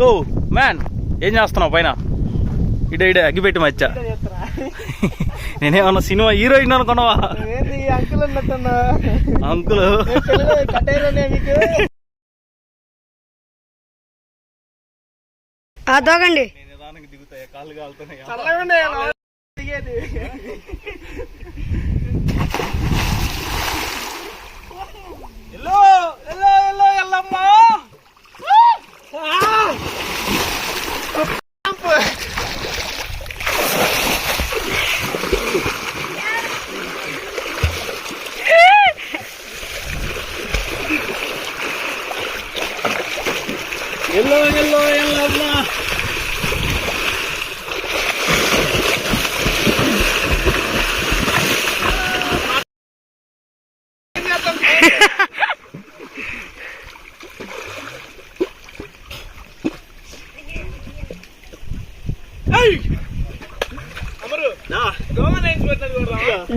Oh man ఏం చేస్తున్నావు పైన? ఇడే అగ్గిపెట్టి మచ్చా. నేనేమన్నా సినిమా హీరోయిన్ అనుకున్నావా? అంకుల్ దోగండి. దిగుతాయా? కాళ్ళు కాలుతున్నాయా? Yellow yellow ఎల్లమ్మా.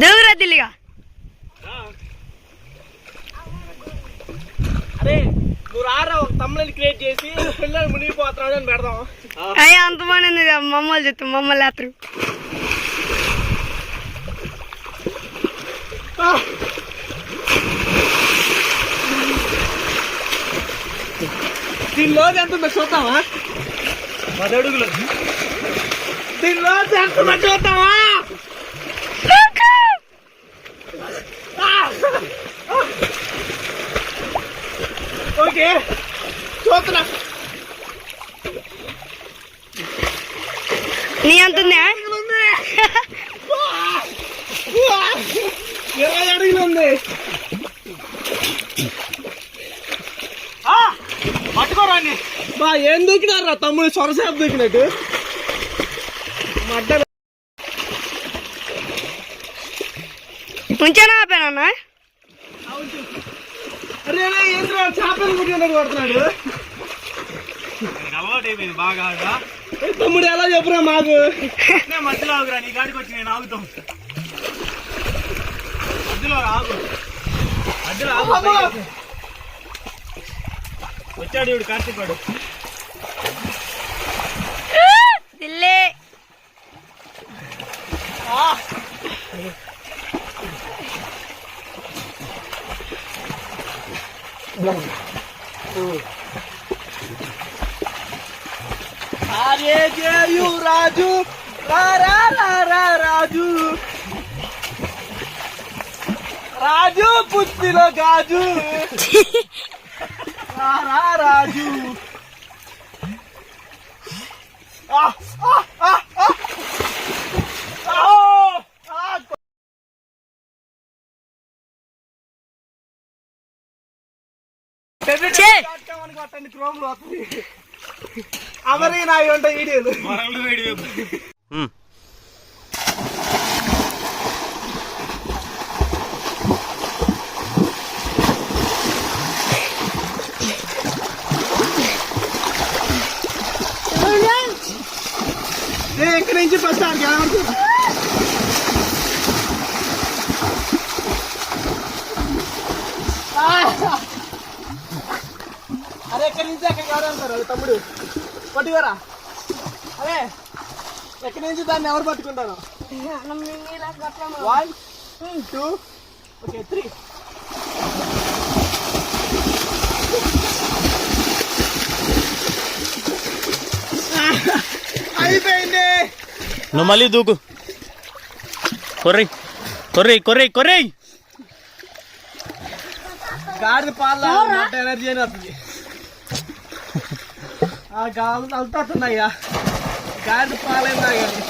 దూరా దిల్లిగా. అరే నువ్వు రారా, ఒక తమ్ముళ్ళని క్రియేట్ చేసి పిల్లలు మునిగిపోతున్నాడు అని పెడదాం. అయ్యా అంతమంది మమ్మల్ని చెప్తాం, మమ్మల్ని లేతరు. దీనిలో ఎంత చూద్దామా? 10 అడుగులు. దీనిలో ఎంత చూద్దామా? ఓకే చూస్తున్నా. నీ అంతుందా? 20 అడుగులు ఉంది. పట్టుకోరాన్ని బా ఏం దూకినారా తమ్ముడు? సొరసేపు దూకినట్టు మడ్డ. ఉంచానా ఆపానన్నా? అరే ఏంద్రా చేపలు కుట్టినట్టు కొడుతున్నాడు అలవాటు అయిపోయింది బాగా. తమ్ముడు ఎలా చెప్పురా మాకు? మధ్యలో ఆగురా, నీ గాడికి వచ్చి నేను ఆగుతాం. మధ్యలో ఆగు, మధ్యలో ఆగు. వచ్చాడు ఇడు కార్తీక్ వాడు. దిల్లే అరే జయు రాజు రాజు రాజు పుత్తిలో గాజు రాజు. క్రోమ్ లో అమరీ నా ఉంటాయి వీడియోలు. ఇక్కడి నుంచి ఫస్ట్ ఆడికి కనబడుతుంది. అరే ఎక్కడి నుంచి అక్కడికి ఎవరంటారు తమ్ముడు? పట్టుకోరా. అరే ఎక్కడి నుంచి దాన్ని ఎవరు పట్టుకుంటారు? 1 2 ఓకే 3. అయిపోయింది. నువ్వు మళ్ళీ దూకు. కొర్రై కొర్రై కొర్రై కొర్రై. గాడిద పాల ఎనర్జీ అని వస్తుంది. ఆ గాలు తలుతున్నాయ్యా, గాడిద పాలైందా కానీ.